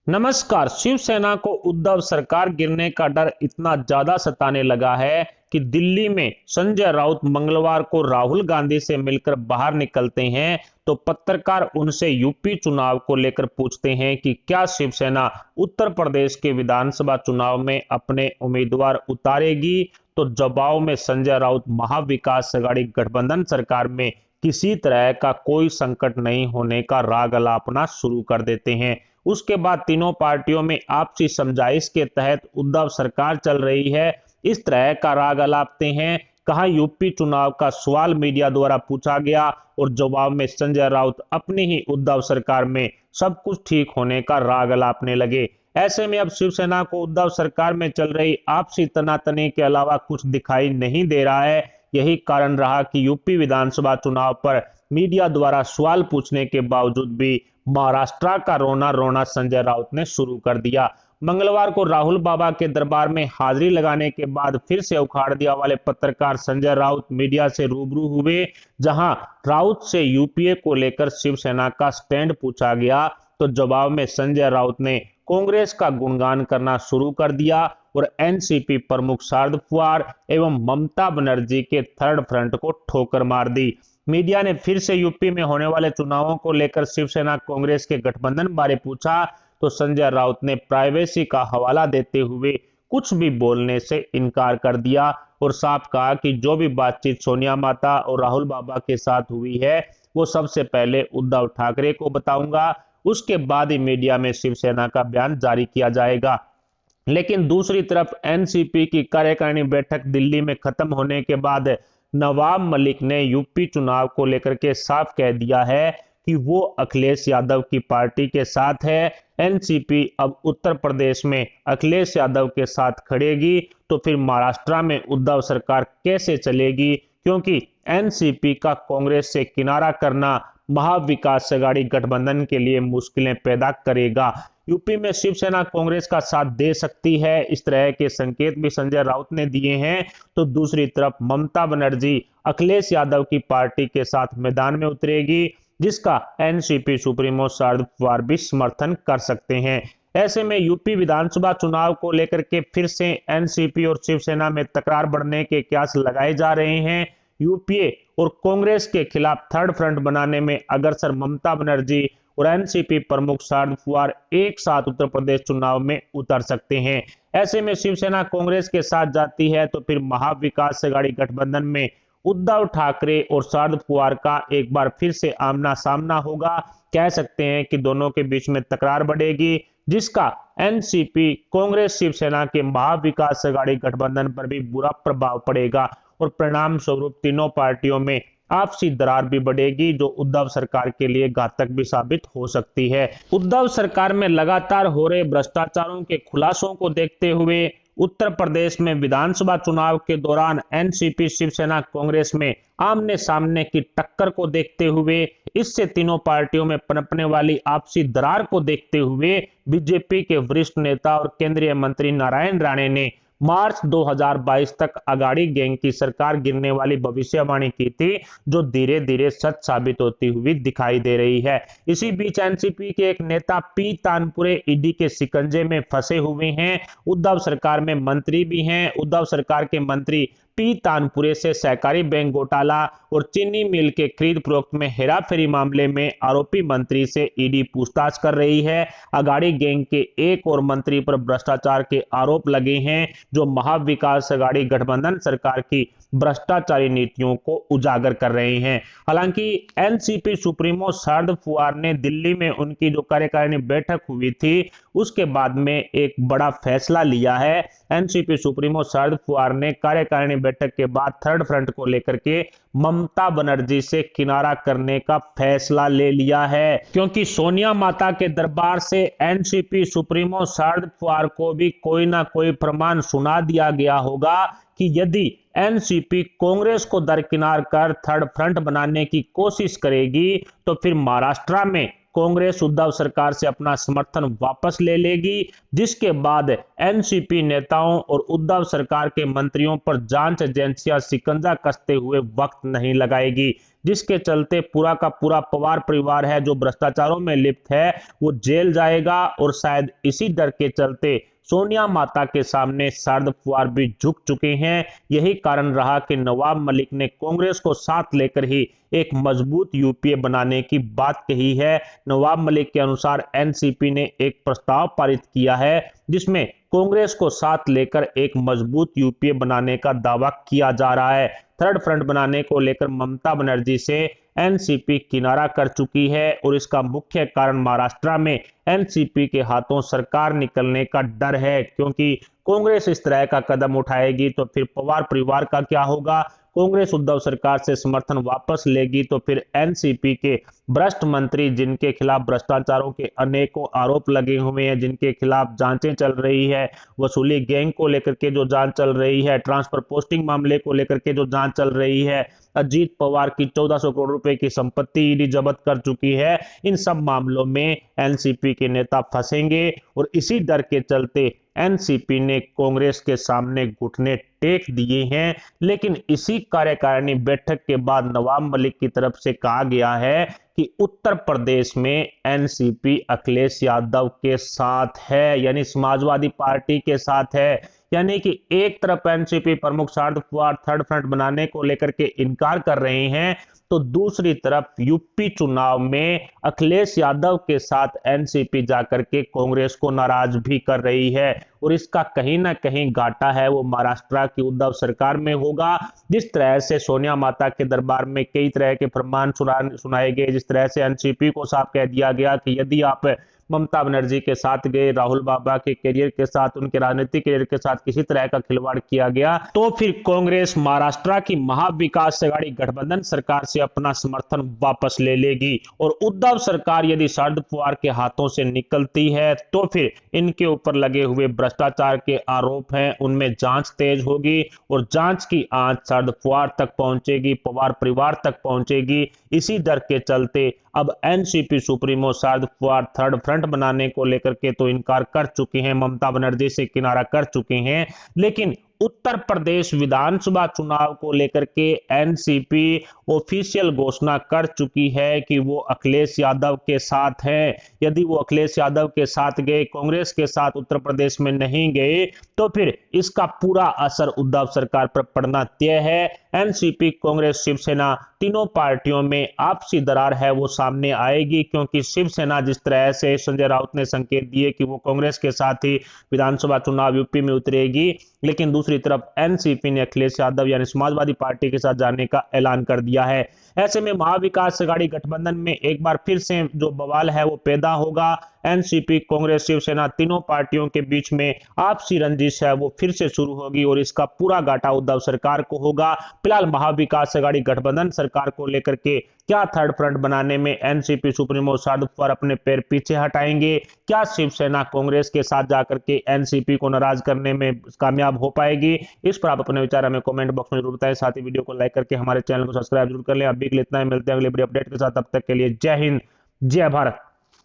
नमस्कार। शिवसेना को उद्धव सरकार गिरने का डर इतना ज्यादा सताने लगा है कि दिल्ली में संजय राउत मंगलवार को राहुल गांधी से मिलकर बाहर निकलते हैं तो पत्रकार उनसे यूपी चुनाव को लेकर पूछते हैं कि क्या शिवसेना उत्तर प्रदेश के विधानसभा चुनाव में अपने उम्मीदवार उतारेगी। तो जवाब में संजय राउत महाविकास अघाड़ी गठबंधन सरकार में किसी तरह का कोई संकट नहीं होने का राग अलापना शुरू कर देते हैं। उसके बाद तीनों पार्टियों में आपसी समझाइश के तहत उद्धव सरकार चल रही है, इस तरह का राग अलापते हैं। कहा यूपी चुनाव का सवाल मीडिया द्वारा पूछा गया और जवाब में संजय राउत अपनी ही उद्धव सरकार में सब कुछ ठीक होने का राग अलापने लगे। ऐसे में अब शिवसेना को उद्धव सरकार में चल रही आपसी तनातनी के अलावा कुछ दिखाई नहीं दे रहा है। यही कारण रहा कि यूपी विधानसभा चुनाव पर मीडिया द्वारा सवाल पूछने के बावजूद भी महाराष्ट्र का रोना रोना संजय राउत ने शुरू कर दिया। मंगलवार को राहुल बाबा के दरबार में हाजिरी लगाने के बाद फिर से उखाड़ दिया वाले पत्रकार संजय राउत मीडिया से रूबरू हुए, जहां राउत से यूपीए को लेकर शिवसेना का स्टैंड पूछा गया तो जवाब में संजय राउत ने कांग्रेस का गुणगान करना शुरू कर दिया और एनसीपी प्रमुख शरद पवार एवं ममता बनर्जी के थर्ड फ्रंट को ठोकर मार दी। मीडिया ने फिर से यूपी में होने वाले चुनावों को लेकर शिवसेना कांग्रेस के गठबंधन बारे पूछा तो संजय राउत ने प्राइवेसी का हवाला देते हुए कुछ भी बोलने से इनकार कर दिया और साफ कहा कि जो भी बातचीत सोनिया माता और राहुल बाबा के साथ हुई है वो सबसे पहले उद्धव ठाकरे को बताऊंगा, उसके बाद ही मीडिया में शिवसेना का बयान जारी किया जाएगा। लेकिन दूसरी तरफ एनसीपी की कार्यकारिणी बैठक दिल्ली में खत्म होने के बाद नवाब मलिक ने यूपी चुनाव को लेकर के साफ कह दिया है कि वो अखिलेश यादव की पार्टी के साथ है। एनसीपी अब उत्तर प्रदेश में अखिलेश यादव के साथ खड़ेगी तो फिर महाराष्ट्र में उद्धव सरकार कैसे चलेगी, क्योंकि एनसीपी का कांग्रेस से किनारा करना महाविकास अघाड़ी गठबंधन के लिए मुश्किलें पैदा करेगा। यूपी में शिवसेना कांग्रेस का साथ दे सकती है, इस तरह के संकेत भी संजय राउत ने दिए हैं। तो दूसरी तरफ ममता बनर्जी अखिलेश यादव की पार्टी के साथ मैदान में उतरेगी, जिसका एनसीपी सुप्रीमो शरद पवार भी समर्थन कर सकते हैं। ऐसे में यूपी विधानसभा चुनाव को लेकर के फिर से एनसीपी और शिवसेना में तकरार बढ़ने के कयास लगाए जा रहे हैं। यूपीए और कांग्रेस के खिलाफ थर्ड फ्रंट बनाने में अग्रसर ममता बनर्जी और एनसीपी प्रमुख शरद पवार एक साथ उत्तर प्रदेश चुनाव में उतर सकते हैं। ऐसे में शिवसेना कांग्रेस के साथ जाती है तो फिर महाविकास अघाड़ी गठबंधन में उद्धव ठाकरे और शरद पवार का एक बार फिर से आमना सामना होगा। कह सकते हैं कि दोनों के बीच में तकरार बढ़ेगी, जिसका एनसीपी कांग्रेस शिवसेना के महाविकास अघाड़ी गठबंधन पर भी बुरा प्रभाव पड़ेगा और परिणाम स्वरूप तीनों पार्टियों में आपसी दरार भी बढ़ेगी, जो उद्धव सरकार के लिए घातक भी साबित हो सकती है। उद्धव सरकार में लगातार हो रहे भ्रष्टाचारों के खुलासों को देखते हुए उत्तर प्रदेश में विधानसभा चुनाव के दौरान एनसीपी शिवसेना कांग्रेस में आमने सामने की टक्कर को देखते हुए, इससे तीनों पार्टियों में पनपने वाली आपसी दरार को देखते हुए बीजेपी के वरिष्ठ नेता और केंद्रीय मंत्री नारायण राणे ने मार्च 2022 तक अघाड़ी गैंग की सरकार गिरने वाली भविष्यवाणी की थी, जो धीरे धीरे सच साबित होती हुई दिखाई दे रही है। इसी बीच एनसीपी के एक नेता पी तानपुरे ईडी के शिकंजे में फंसे हुए हैं। उद्धव सरकार में मंत्री भी हैं। उद्धव सरकार के मंत्री पी तानपुरे से सहकारी बैंक घोटाला और चीनी मिल के खरीद फरोख्त में हेराफेरी मामले में आरोपी मंत्री से ईडी पूछताछ कर रही है। अघाड़ी गैंग के एक और मंत्री पर भ्रष्टाचार के आरोप लगे हैं, जो महाविकास अघाड़ी गठबंधन सरकार की भ्रष्टाचारी नीतियों को उजागर कर रहे हैं। हालांकि एनसीपी सुप्रीमो शरद पवार ने दिल्ली में उनकी जो कार्यकारिणी बैठक हुई थी उसके बाद में एक बड़ा फैसला लिया है। एनसीपी सुप्रीमो शरद पवार ने कार्यकारिणी बैठक के बाद थर्ड फ्रंट को लेकर के ममता बनर्जी से किनारा करने का फैसला ले लिया है, क्योंकि सोनिया माता के दरबार से एनसीपी सुप्रीमो शरद पवार को भी कोई ना कोई प्रमाण सुना दिया गया होगा कि यदि एनसीपी कांग्रेस को दरकिनार कर थर्ड फ्रंट बनाने की कोशिश करेगी तो फिर महाराष्ट्र में कांग्रेस उद्धव सरकार से अपना समर्थन वापस ले लेगी, जिसके बाद एनसीपी नेताओं और उद्धव सरकार के मंत्रियों पर जांच एजेंसियां शिकंजा कसते हुए वक्त नहीं लगाएगी, जिसके चलते पूरा का पूरा पवार परिवार है जो भ्रष्टाचारों में लिप्त है वो जेल जाएगा। और शायद इसी डर के चलते सोनिया माता के सामने शरद पवार भी झुक चुके हैं। यही कारण रहा कि नवाब मलिक ने कांग्रेस को साथ लेकर ही एक मजबूत यूपीए बनाने की बात कही है। नवाब मलिक के अनुसार एनसीपी ने एक प्रस्ताव पारित किया है जिसमें कांग्रेस को साथ लेकर एक मजबूत यूपीए बनाने का दावा किया जा रहा है। थर्ड फ्रंट बनाने को लेकर ममता बनर्जी से एनसीपी किनारा कर चुकी है और इसका मुख्य कारण महाराष्ट्र में एनसीपी के हाथों सरकार निकलने का डर है, क्योंकि कांग्रेस इस तरह का कदम उठाएगी तो फिर पवार परिवार का क्या होगा। कांग्रेस उद्धव सरकार से समर्थन वापस लेगी तो फिर एनसीपी के भ्रष्ट मंत्री जिनके खिलाफ भ्रष्टाचारों के अनेकों आरोप लगे हुए हैं, जिनके खिलाफ जांचें चल रही है, वसूली गैंग को लेकर के जो जांच चल रही है, ट्रांसफर पोस्टिंग मामले को लेकर के जो जांच चल रही है, अजीत पवार की 1400 करोड़ रुपए की संपत्ति ईडी जब्त कर चुकी है, इन सब मामलों में एनसीपी के नेता फंसेंगे। और इसी डर के चलते एनसीपी ने कांग्रेस के सामने घुटने टेक दिए हैं। लेकिन इसी कार्यकारिणी बैठक के बाद नवाब मलिक की तरफ से कहा गया है कि उत्तर प्रदेश में एनसीपी अखिलेश यादव के साथ है, यानी समाजवादी पार्टी के साथ है। यानी कि एक तरफ एनसीपी प्रमुख शरद पवार थर्ड फ्रंट बनाने को लेकर के इनकार कर रहे हैं, तो दूसरी तरफ यूपी चुनाव में अखिलेश यादव के साथ एनसीपी जाकर के कांग्रेस को नाराज भी कर रही है। और इसका कहीं ना कहीं घाटा है वो महाराष्ट्र की उद्धव सरकार में होगा। जिस तरह से सोनिया माता के दरबार में कई तरह के फरमान सुनाए गए, जिस तरह से एनसीपी को साफ कह दिया गया कि यदि आप ममता बनर्जी के साथ गए, राहुल बाबा के करियर के साथ, उनके राजनीतिक करियर के साथ किसी तरह का खिलवाड़ किया गया तो फिर कांग्रेस महाराष्ट्र की महाविकास अघाड़ी गठबंधन सरकार से अपना समर्थन वापस ले लेगी। और उद्धव सरकार यदि शरद पवार के हाथों से निकलती है तो फिर इनके ऊपर लगे हुए भ्रष्टाचार के आरोप हैं उनमें जांच तेज होगी और जांच की आंच शरद पवार तक पहुंचेगी, पवार परिवार तक पहुंचेगी। इसी डर के चलते अब NCP supremo Sharad Pawar third front बनाने को लेकर के तो इनकार कर चुके हैं, ममता बनर्जी से किनारा कर चुके हैं, लेकिन उत्तर प्रदेश विधानसभा चुनाव को लेकर के एनसीपी ऑफिशियल घोषणा कर चुकी है कि वो अखिलेश यादव के साथ हैं। यदि वो अखिलेश यादव के साथ गए, कांग्रेस के साथ उत्तर प्रदेश में नहीं गए, तो फिर इसका पूरा असर उद्धव सरकार पर पड़ना तय है। एनसीपी, कांग्रेस, शिवसेना तीनों पार्टियों में आपसी दरार है वो सामने आएगी, क्योंकि शिवसेना जिस तरह से संजय राउत ने संकेत दिए कि वो कांग्रेस के साथ ही विधानसभा चुनाव यूपी में उतरेगी, लेकिन दूसरी तरफ एनसीपी ने अखिलेश यादव यानी समाजवादी पार्टी के साथ जाने का ऐलान कर दिया है। ऐसे में महाविकास अघाड़ी गठबंधन में एक बार फिर से जो बवाल है वो पैदा होगा। एनसीपी, कांग्रेस, शिवसेना तीनों पार्टियों के बीच में आपसी रंजिश है वो फिर से शुरू होगी और इसका पूरा घाटा उद्धव सरकार को होगा। फिलहाल महाविकास अघाड़ी गठबंधन सरकार को लेकर के क्या थर्ड फ्रंट बनाने में एनसीपी सुप्रीमो शरद पवार अपने पैर पीछे हटाएंगे? क्या शिवसेना कांग्रेस के साथ जाकर के एनसीपी को नाराज करने में कामयाब हो पाएगी? इस पर आप अपने विचार हमें कमेंट बॉक्स में जरूर बताएं। साथ ही वीडियो को लाइक करके हमारे चैनल को सब्सक्राइब जरूर कर लें। अभी के लिए इतना ही, मिलते हैं अगले वीडियो अपडेट के साथ। तब तक के लिए जय हिंद, जय भारत।